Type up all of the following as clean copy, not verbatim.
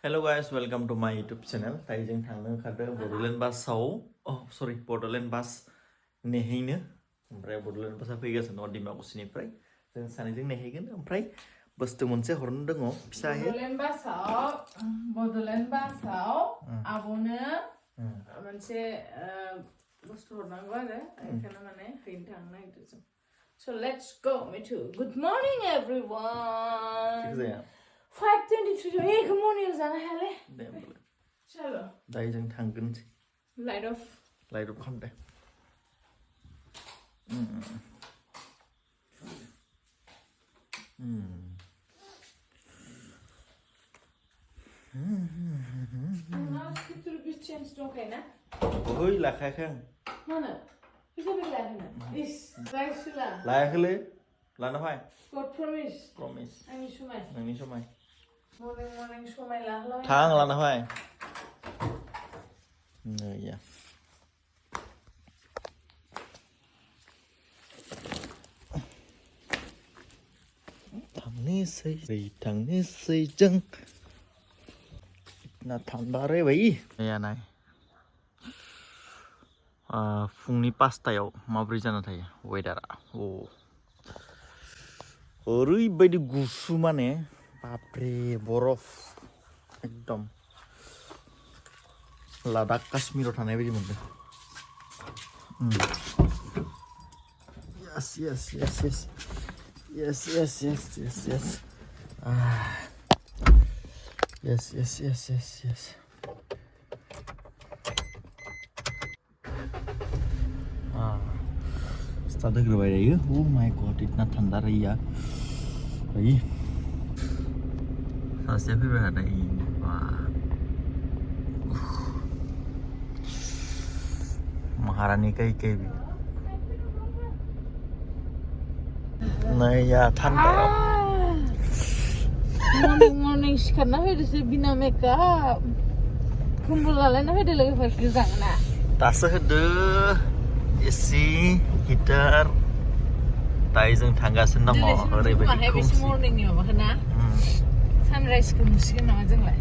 Hello guys, welcome to my YouTube channel. Tay जों थांनो ओंखारदों बड'लेण्ड बासाव बड'लेण्ड बास नेहैनो ओमफ्राय बड'लेण्ड बासा फैगासिनो दङ डिमाकुसिनिफ्राय जों सानैजों नेहैगोन ओमफ्राय बुस्थु मोनसे हरनो दङ फिसाहै बड'लेण्ड बासाव आब'नो मोनसे बुस्थु हरनांगौ आरो बेखौनो माने हैनो थांनो नागिरदों जों. So let's go me too. Good morning everyone. 5:23 hey good morning जाना हाले दे होमबालाय चलो दायो जों थांगोनसै लाइट अफ खालाम दे रुपिस चेन्ज दंखायोना ओइ लाखायाखै आं मानो फैसा लायाखैना इस बायसुला लायाखैलै लाना फै गड प्रमिस आंनि समाय नोंनि समाय मर्निं समाय लाहला थां लाना फै नै या थांनोसै जों इतना ठंडा रे भाई या नाय फुंनि 5टायाव माब्रै जाना थायो वेदारा ओरैबायदि गुसु माने बापरे बरफ एकदम लादाख काश्मीराव थानाय बायदि मोनदों yes start होग्रोबाय दायो oh my god इतना ठंडा रही यार भाई सासे फैबाय थादों महारानी कई भी नहीं यार ठंडा मर्निं सिखारना फैदोसो बिना मेकआप कुम्बल लालायना फैदो लोगोफोर गोजांना दासो होदो एसि हिटार दायो जों थांगासिनो दङ ओरैबायदि खोमसि मर्निंनि माबाखौ ना सानराइजखौ नुसिगोन नामा जोंलाय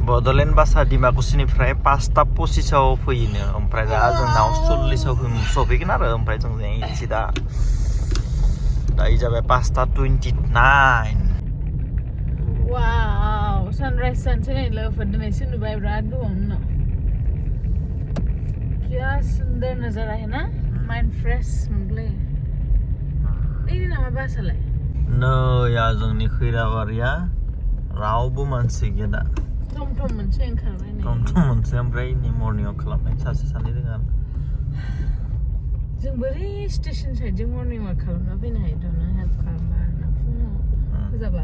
बड'लेण्ड बासा डिमाकुसिनिफ्राय 5:25 फैयोनो ओमफ्राय दा जोंनाव 40 सफैगोन आरो ओमफ्राय जों एसे दायो जाबाय 5:29 वाव सनराइज जानोसै नै लोगोफोर दिनैसो नुबाय बिराद गोबावनि उनाव क्या सुंदर नजारा है ना माइंड फ्रेश मोनलायो नैनि नामा बासालाय नै या जोंनि खैराबारिया रावबो मानसि गैया दा टम मोनसे ओंखारबाय नै टम मोनसे ओमफ्राय नै मर्निंआव खालामनाय सासे सानै दङ आरो जों बोरै स्टेशन साइडजों मर्निं वाक खालामना फैनो हायो नों हेल्प खालामबा आरोना फुङाव होजाबा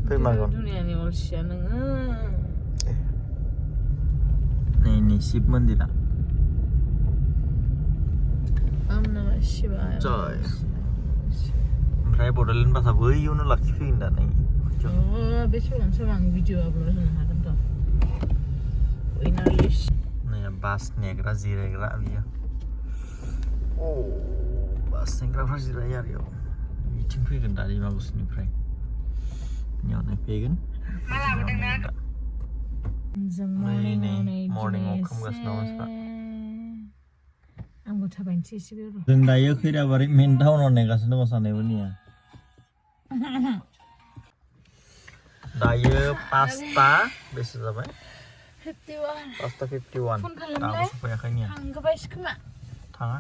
फैमारगोन दुनियानि अलसिया नोङो नै शिब मन्दिरा ओम नमः शिवाय जय ओमफ्राय बड'लेण्ड बासा बैयावनो लाखिफैगोन दा नै बे समाव आं भिडिअ आपल'ड होनो हागोन थ' उइनार लिस्ट नै बास नेग्रा जिरायग्रा बियो बास नेग्राफ्रा जिरायो आरो इयाव बिथिं फैगोन दा डिमाकुसिनिफ्राय इयाव फैगोन जों मर्निंआव खालामगासिनो दं मानसिफ्रा आंबो थाबायनोसै एसे बे जों दायो खैराबारि मेन टाउनाव नेगासिनो दङ सानैबोनिया दायो 5टा बेसे जाबाय 5:51 दाबो सफैयाखै निया थांगोबायसो खोमा थाङा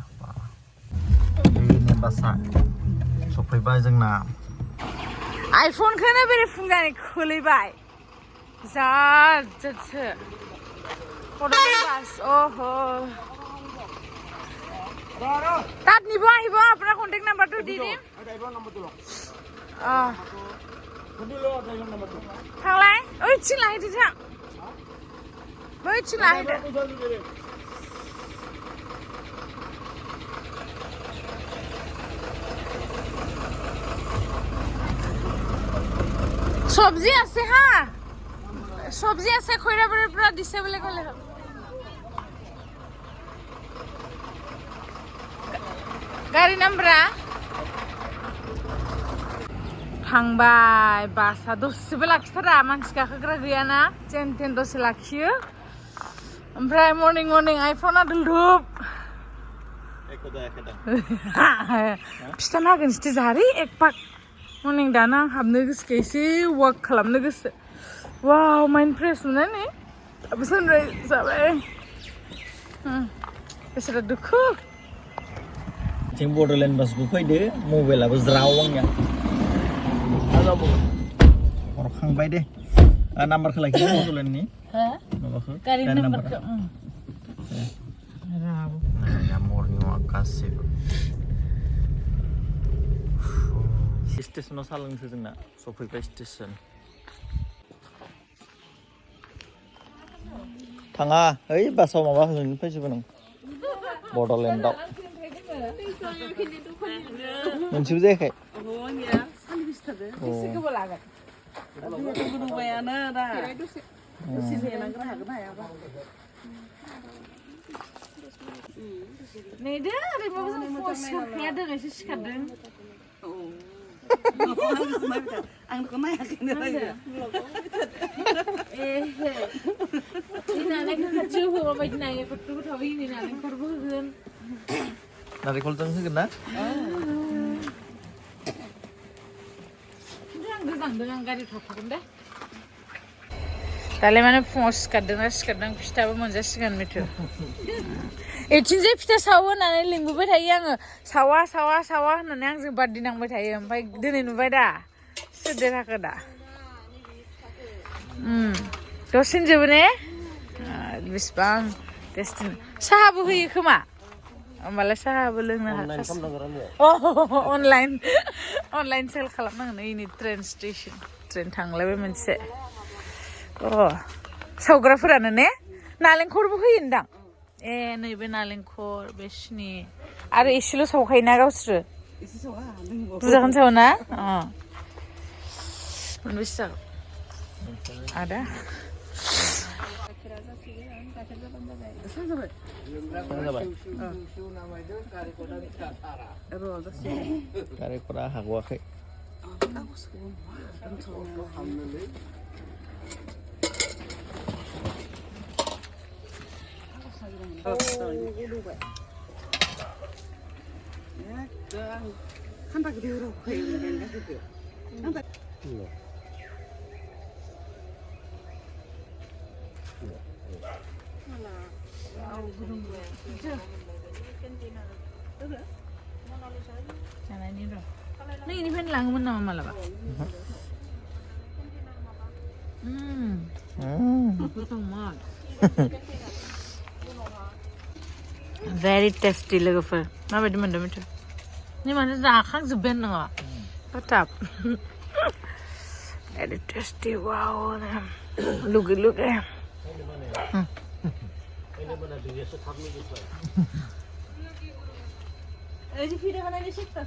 बेनो बासा सफैबाय जोंना आइफनखौनो बेरेफुंजानि खोलैबाय जादसो बड'लेण्ड बास ओहो তাত নিব আহিব আপোনাৰ কন্টেক্ট নাম্বাৰটো দি দিম थांलाय ओइथिं लाहैदो थां बैथिं लाहैदो সবজি আছে হা সবজি আছে খৈৰাবাৰীৰ পৰা দিছে বুলি ক'লে হ'ল গাড়ি নাম্বাৰ थांबाय बासा दसेबो लाखिथारा मानसि गाखोग्रा गैयाना जेन दसे लाखियो ओमफ्राय मर्निं आइफना दुलदुब फिथा नागोन सिथि जाहारि एक पाक मर्निं दाना आं हाबनो गोसोखौ एसे वाक खालामनो गोसो वाव माइन्ड फ्रेश मोनो ने दाबो सानराइज जाबाय बेसेरा दुखु जों बड'लेण्ड बासबो फैदो मबाइलाबो ज्राव आंनिया हरखांबाय दे नाम्बारखौ लाखिदो बड'लेण्डनि माबाखौ गारि नाम्बारखौ मर्निं वाक गासैबो स्टेसनाव साहा लोंसो जोंना सफैबाय स्टेसन थाङा ओइ बासाव माबा होनो फैजोबो नों बड'लेण्डआव मोनसेबो जायाखै नेदो ओरैबाबो जों फस खारखाया दोनैसो सिखारदों आं बेखौ नायाखैनो नालेंखर खाथियाव होबा बायदि नालेंखरखौ गोथाव होयो नालेंखरबो होगोन नारेंखलजों होगोन ना आं गोजांदों आं गारियाव थाथ'गोन दे दालाय माने फुङाव सिखारदोंना सिखारदों फिथाबो मोनजासिगोन मिथु एथिंजाय फिथा सावो होननानै लिंबोबाय थायो आङो सावा होननानै आंजों बादि नांबाय थायो ओमफ्राय दिनै नुबाय दा सोर देरहाखो दा दसेनो जोबो ने बेसेबां टेस्टि साहाबो होयो खोमा होमबालाय साहाबो लोंनो अनलाइन सेल खालामनांगोन इनि ट्रेन स्टेसन ट्रेन थांलायबाय मोनसे सावग्राफोरानो ने नालेंखरबो होयोदां नैबे नालेंखर बे सिनि आरो एसेल' सावखायोना गावसोरो बुरजाखौनो सावो ना मोनबेसे जागोन आदा गारिफोरा हागवाखै नों इनिफ्रायनो लाङोमोन नामा मालाबा very tasty लोगोफोर माबायदि मोनदों मिथु नों माने जाखांजोब्बायानो नङा बाथाब very tasty wow look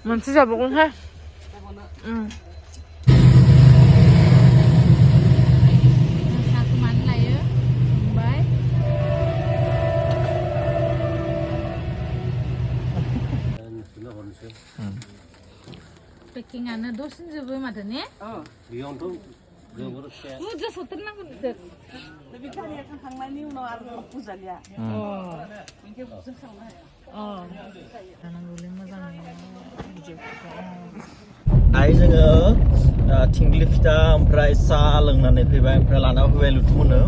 मोनसे जाबावगोनहाय साहाखौ मानो लायो फंबाय पेकिंआनो दसेनो जोबो माथो ने बुरजा सौथारनांगौ नोंसोर बे गारिया थांखांनायनि उनाव आरो बुजालिया बेनिखाय बुरजा खालामनो हाया जानांगौलै मोजाङै दायो जोङो थिंख्लि फिथा ओमफ्राय साहा लोंनानै फैबाय ओमफ्राय लाना फैबाय लुथुमोनो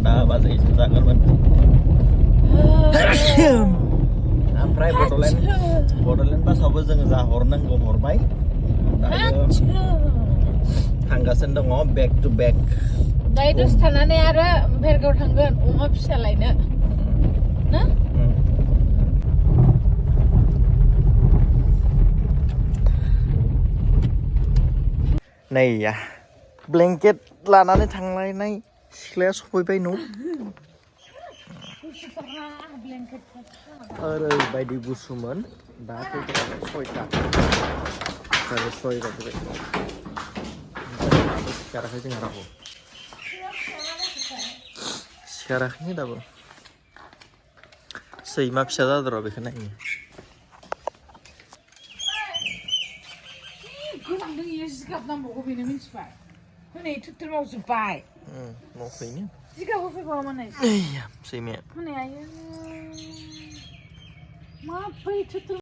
दा बाजै जागोनमोन ओमफ्राय बड'लेण्ड बासावबो जोङो जा हरनांगौ हरबाय दायो थांगासिनो दङ बेक टु बेक दायो दसे थानानै आरो भेरगाव थांगोन अमा फिसा लायनो ना नैया ब्लेंकेट लानानै थांलायनाय सिख्लाया सफैबाय न' ओरैबायदि गुसुमोन दा फैबाय 6टा आरो 6 बाजिबाय सिखाराखै जोंहा रावबो सिखाराखैनो दाबो सैमा फिसा जादों र' बेखौ नायनो जिगाब नांबावगौ बेनो मिथिबाय हनै थुथुर मावजोब्बाय मावफैनो जिगाब होफैबावा माने सैमाया हनै आयो माब्रै थुथुर